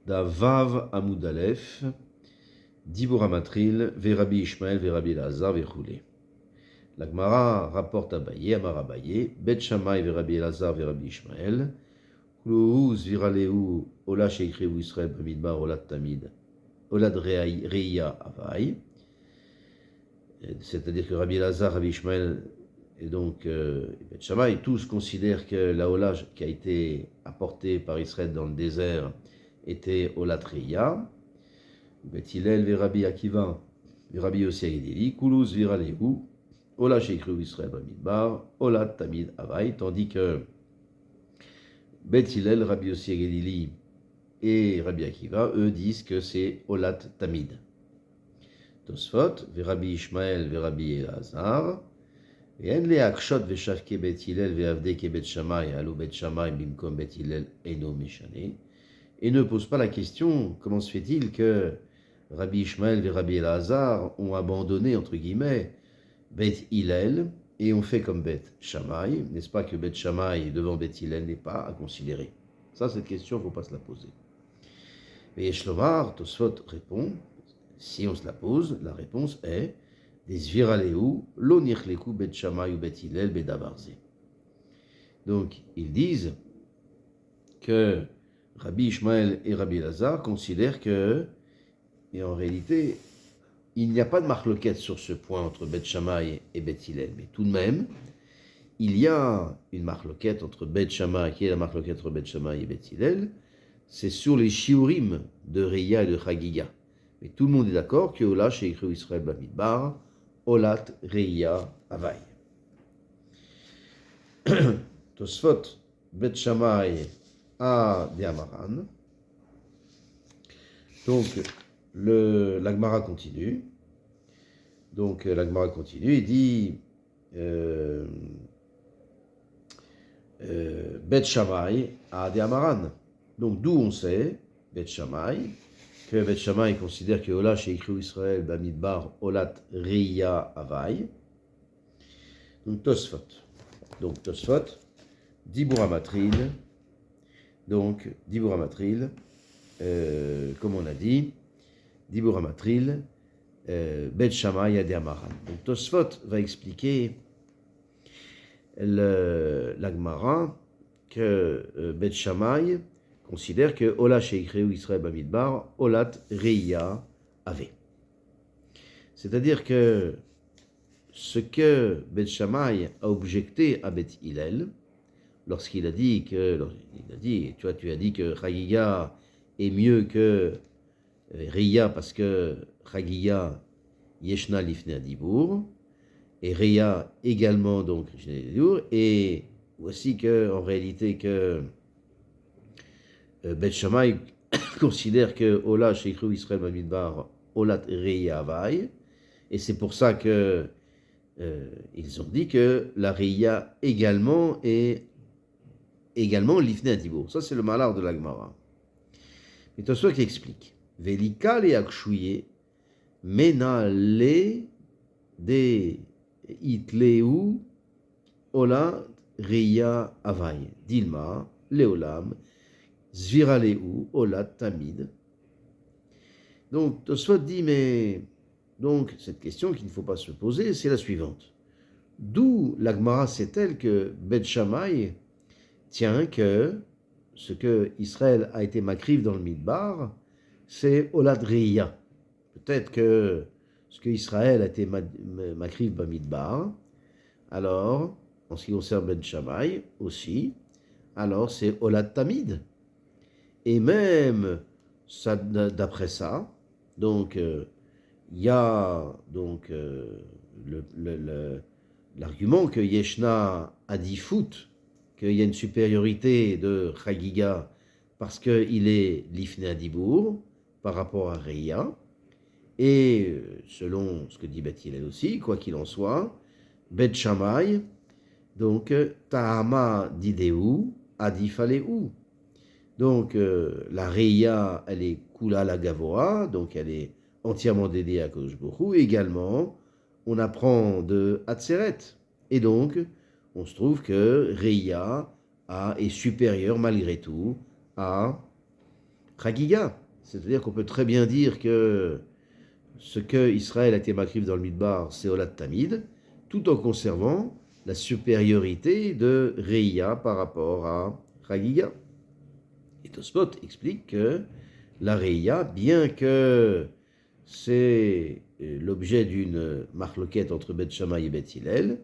Da Vav Amud Aleph, Dibur Amatril, Verabi Ishmael, Verabi Elazar, Vechoulé. La Gemara rapporte à Abaye, Amar Abaye, Bet Shammai, Verabi Elazar, Verabi Ishmael, Kulohu Zviraleu, Ola Sheikhreu Israël, Bamidbar, Olat Tamid, Olad Reia Avai. C'est-à-dire que Rabbi Elazar, Rabbi Ishmael et donc Bet Shammai, tous considèrent que la Ola qui a été apportée par Israël dans le désert était Olat Reia. Bet Hillel, Verabi Akiva, Verabi Yossi Agedili, Kuluz Viraleu, Ola Sheikhreu Israël Bamidbar, Olat Tamid Avai, tandis que Bet Hillel, Rabbi Yossi Agedili et Rabbi Akiva, eux disent que c'est Olat Tamid. Tosfot, Verabi Ishmael, Verabi Elazar, et en le akshot veshavke Bet Hillel ve'avdeke Bet Shammai, alou Bet Shammai bimkom Bet Hillel eno meshane, et ne pose pas la question comment se fait-il que Rabbi Ishmael et Rabbi Elazar ont abandonné entre guillemets Bet Hillel et ont fait comme Bet Shammai. N'est-ce pas que Bet Shammai devant Bet Hillel n'est pas à considérer? Ça, cette question, il ne faut pas se la poser. Et Shlomar, Tosfot répond, si on se la pose, la réponse est des Zviraleu, lo nirleku Bet Shammai ou Bet Hillel bedavarze. Donc, ils disent que Rabbi Ishmael et Rabbi Elazar considèrent que, et en réalité, il n'y a pas de marloquette sur ce point entre Bet Shammai et Bet Hillel, mais tout de même, il y a une marloquette entre Bet Shammai, qui est la marloquette entre Bet Shammai et Bet Hillel, c'est sur les shiurim de Reya et de Chagiga. Mais tout le monde est d'accord que Ola Sheikhreu Israël Bamidbar, Olat Reya Avai. Tosfot, Bet Shammai a des Amaran. Donc, la Gemara continue. Donc, la Gemara continue et dit Bet Shammai a des Amaran. Donc, d'où on sait, Bet Shammai, que Bet Shammai considère que Ola Sheikhreu Israël Bamidbar Olat Reya Avai. Donc, Tosfot. Donc, Tosfot, Dibur Amatril. Donc, Dibur Amatril, comme on a dit, Dibur Amatril, Bet Shammai Ade Amaran. Donc, Tosfot va expliquer la Gemara que Bet Shammai considère que Ola Sheikhreu Israël Bamidbar, Olat Reya Ave. C'est-à-dire que ce que Bet Shammai a objecté à Bet Hillel, lorsqu'il a dit que, tu as dit que Chagiga est mieux que Reya parce que Chagiga Yeshna Lifnei Adibur, et Reya également donc et voici que en réalité que Bet Shammai considère que Ola Sheikhreu Israël Bamidbar Olat Reya Avai, et c'est pour ça que ils ont dit que la Reya également est également Lifnei Adibur. Ça c'est le malheur de la Gemara. Mais Tosfot qui explique Velika le akshuye mena le de itleu Ola Reya Avai Dilma Leolam Zviraleu Olat Tamid. Donc Tosfot dit, mais donc cette question qu'il ne faut pas se poser, c'est la suivante. D'où la Gemara sait-elle que Bet Shammai tient que ce que Israël a été makriv dans le Midbar, c'est Olat Reya. Peut-être que ce que Israël a été makriv dans le Midbar, alors, en ce qui concerne Bet Shammai aussi, alors c'est Olat Tamid. Et même ça, d'après ça, donc il y a donc l'argument que Yeshna a dit foot, qu'il y a une supériorité de Chagiga parce qu'il est Lifnei Adibur par rapport à Reya, et selon ce que dit Bet Hillel aussi, quoi qu'il en soit, Bet Shammai, donc Tahama Dideu Adifaleu. Donc, la Reya, elle est Kula la Gavoa, donc elle est entièrement dédiée à Kadosh Baruch Hu. Également, on apprend de Hatzeret. Et donc, on se trouve que Reya est supérieure malgré tout à Chagiga. C'est-à-dire qu'on peut très bien dire que ce que Israël a été makriv dans le Midbar, c'est Olat Tamid, tout en conservant la supériorité de Reïa par rapport à Chagiga. Et Tosfot explique que la Reïa, bien que c'est l'objet d'une marloquette entre Bet Shammai et Bet Hillel,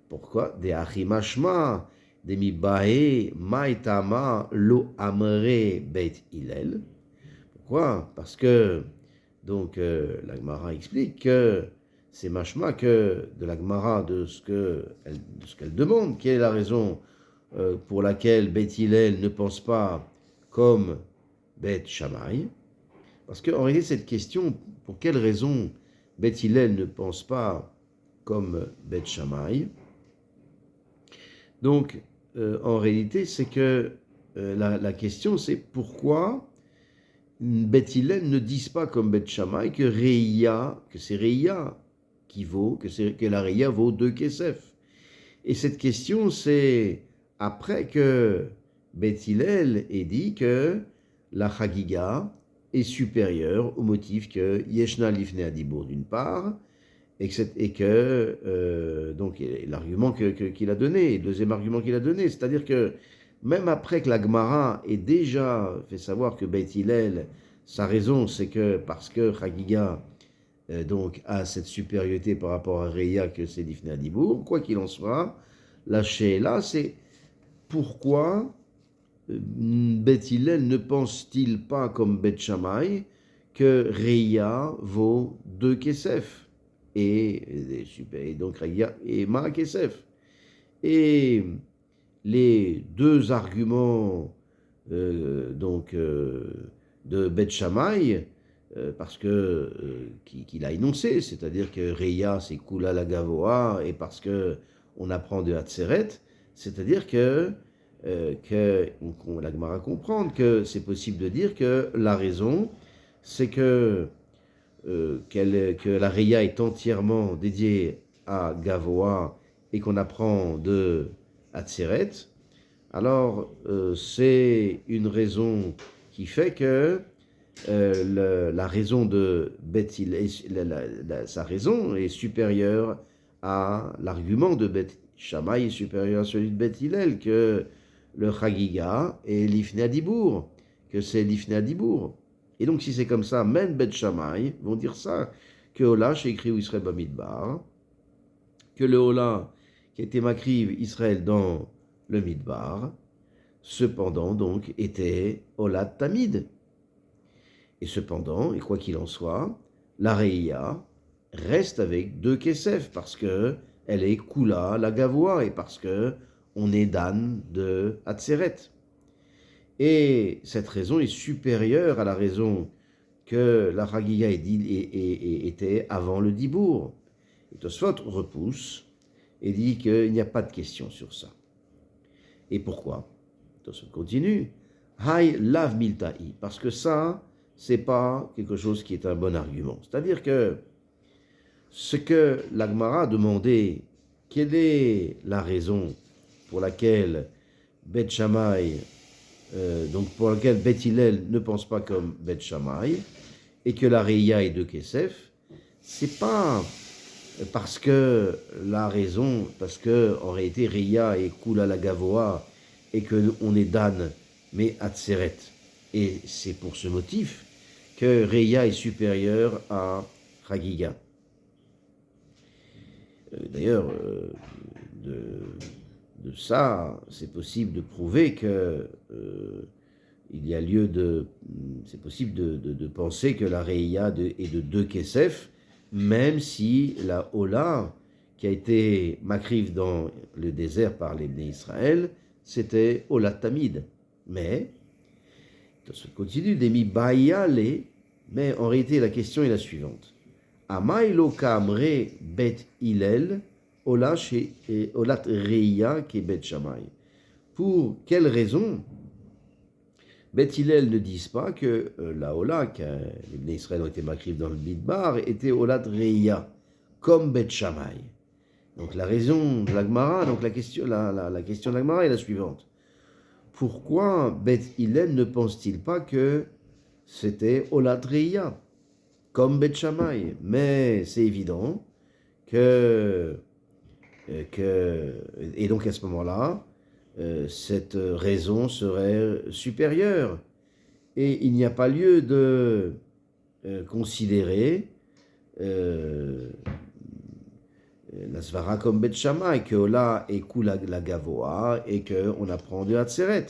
pourquoi? Des achimashma, des mibae, maitama, lo amre Bet Hillel. Pourquoi? Parce que, donc, la Gemara explique que c'est mashma que de la Gemara de ce qu'elle demande, quelle est la raison pour laquelle Bet Hillel ne pense pas comme Bet Shammai. Parce qu'en réalité, cette question, pour quelle raison Bet Hillel ne pense pas comme Bet Shammai? Donc, en réalité, c'est que la question, c'est pourquoi Bet Hillel ne disent pas comme Bet Shammai que c'est Reïa qui vaut, que la Reïa vaut 2 Kesef. Et cette question, c'est après que Bet Hillel ait dit que la Chagiga est supérieure au motif que Yeshna Lifnei Adibour d'une part, et que donc l'argument qu'il a donné, le deuxième argument qu'il a donné, c'est-à-dire que même après que la Gemara ait déjà fait savoir que Beit Hillel, sa raison, c'est que parce que Chagiga donc a cette supériorité par rapport à Reïa que c'est Lifnei Adibour, quoi qu'il en soit, la Sheila, c'est pourquoi Beit Hillel ne pense-t-il pas comme Bet Shammai que Reïa vaut 2 Kesef et donc Reïa et Ma Kesef. Et les deux arguments de Bet Shammai, parce que qu'il a énoncé, c'est-à-dire que Reïa c'est Kula la Gavoa, et parce que on apprend de Hatzeret, c'est-à-dire que la Gemara comprendre que c'est possible de dire que la raison, c'est que la Reïa est entièrement dédiée à Gavoa et qu'on apprend de Hatzeret. Alors, c'est une raison qui fait que la raison de Bet Hillel, sa raison est supérieure à l'argument de Bet Shammai, est supérieur à celui de Bet Hillel, que le Chagiga est Lifnei Adibour, que c'est Lifnei Adibour. Et donc, si c'est comme ça, même Bet Shammai vont dire ça, que Ola, chez écrit Israël Bamidbar, que le Ola qui a été makriv Israël dans le Midbar, cependant, donc, était Ola Tamid. Et cependant, et quoi qu'il en soit, la Reïa reste avec 2 Kesef, parce que elle est Kula, la Gavoa, et parce que on est Dan de Hatzeret. Et cette raison est supérieure à la raison que la Chagiga était avant le Dibour. Et Tosfot repousse et dit qu'il n'y a pas de question sur ça. Et pourquoi? Tosfot continue. Hai lav milta'i, parce que ça, c'est pas quelque chose qui est un bon argument. C'est-à-dire que ce que l'Agmara a demandé, quelle est la raison pour laquelle Bet Shammai, donc pour laquelle Bet Hillel ne pense pas comme Bet Shammai, et que la Reïa est de Kesef, c'est pas parce que la raison, parce que en réalité Reïa est Kula la Gavoa, et que on est Dan, mais Hatzeret. Et c'est pour ce motif que Reïa est supérieure à Chagiga. D'ailleurs, de ça, c'est possible de prouver que il y a lieu c'est possible de penser que la Reïa est de 2 Kesef, même si la Ola, qui a été makriv dans le désert par les Bnei Israël, c'était Ola Tamid. Mais, ça continue, Demi Bayale, mais en réalité, la question est la suivante. Amaïlo Kamre Bet Hillel, Olat Reïa qui est Bet Shammai. Pour quelle raison Bet Hillel ne disent pas que la Ola, que les Bnei Israël ont été makriv dans le Midbar, était Olat Reïa, comme Bet Shammai. Donc la raison de l'Agmara, donc la question de l'Agmara est la suivante. Pourquoi Bet Hillel ne pense-t-il pas que c'était Olatria, comme Bet Shammai. Mais c'est évident et donc à ce moment-là, cette raison serait supérieure. Et il n'y a pas lieu de considérer la svara comme Bet Shammai, que Ola est Kula la Gavoa et qu'on apprend de Hatzeret.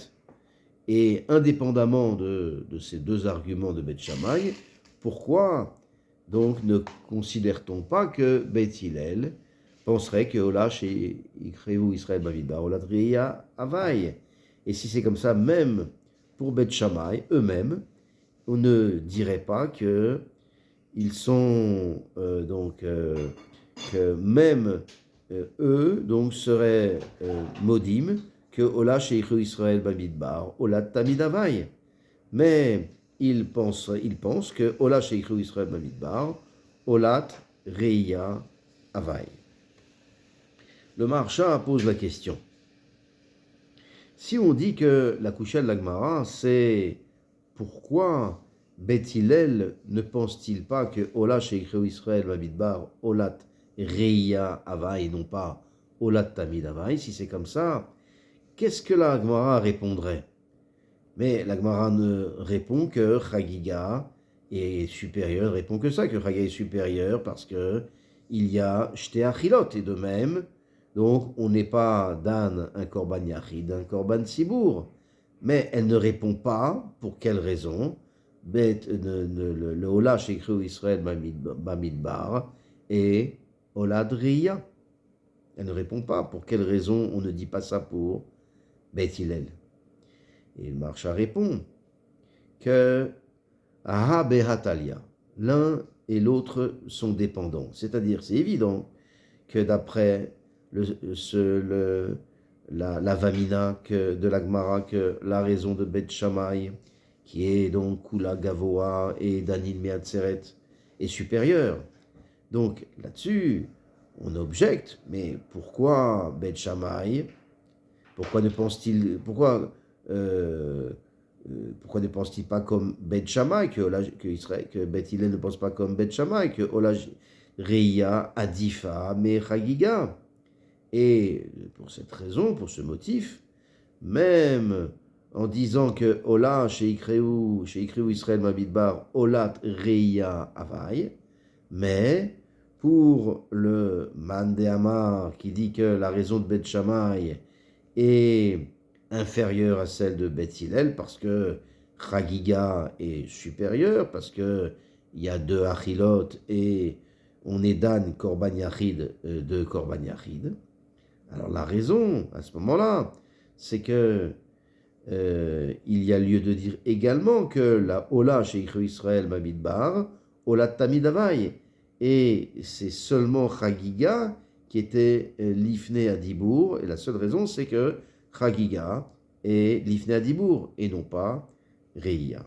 Et indépendamment de ces deux arguments de Bet Shammai, pourquoi donc ne considère-t-on pas que Bet Hillel penserait que Ola chez Ikreu Israël Bamidbar, Ola Triya Havai? Et si c'est comme ça, même pour Bet Shammai eux-mêmes, on ne dirait pas que ils sont que même eux donc seraient modim que Ola Sheikhu Israël Bamidbar, Ola Tamid Havai. Mais ils pensent que Ola Sheikhu Israël Bamidbar, Olat Reia Havai. Le Maharsha pose la question. Si on dit que la Kusha de l'Agmara, c'est pourquoi Bet Hillel ne pense-t-il pas que Ola Sheikhu Israël Bamidbar, Olat Reia Havai, et non pas Olat Tamid Havai? Si c'est comme ça, qu'est-ce que la Gemara répondrait? Mais la Gemara ne répond que Chagiga est supérieur, répond que ça, que Chagiga est supérieur parce que il y a Shte Achilot, et de même, donc on n'est pas Dan un Korban Yachid, un Korban Sibour. Mais elle ne répond pas pour quelle raison le Ola Sheikhu Israël Bamidbar et Oladriya. Elle ne répond pas pour quelle raison on ne dit pas ça pour Bet Hillel. Et le Maharsha répond que Aha Behatalia, l'un et l'autre sont dépendants. C'est-à-dire, c'est évident que d'après la Vamina de la Gemara, que la raison de Bet Shammai, qui est donc Kula Gavoa et Danil Meatzeret, est supérieure. Donc là-dessus, on objecte, mais pourquoi Bet Shammai? Pourquoi ne pense-t-il pas comme Bet Shammai, que Bet Hillel ne pense pas comme Bet Shammai, que Ola Reia Adifa Me Chagiga? Et pour cette raison, pour ce motif, même en disant que Ola chez Ikreu Israël Mabidbar, Olat Reia Havai, mais pour le Mandéamar qui dit que la raison de Bet Shammai est inférieure à celle de Bet Hillel parce que Chagiga est supérieure, parce que il y a deux Achilot et on est Dan Korban Yachid de Korban Yachid. Alors la raison, à ce moment-là, c'est que il y a lieu de dire également que la Ola chez Israël Bamidbar, Ola Tamid Havai, et c'est seulement Chagiga qui était l'Ifné à Dibour, et la seule raison c'est que Chagiga est l'Ifné à Dibour, et non pas Reia.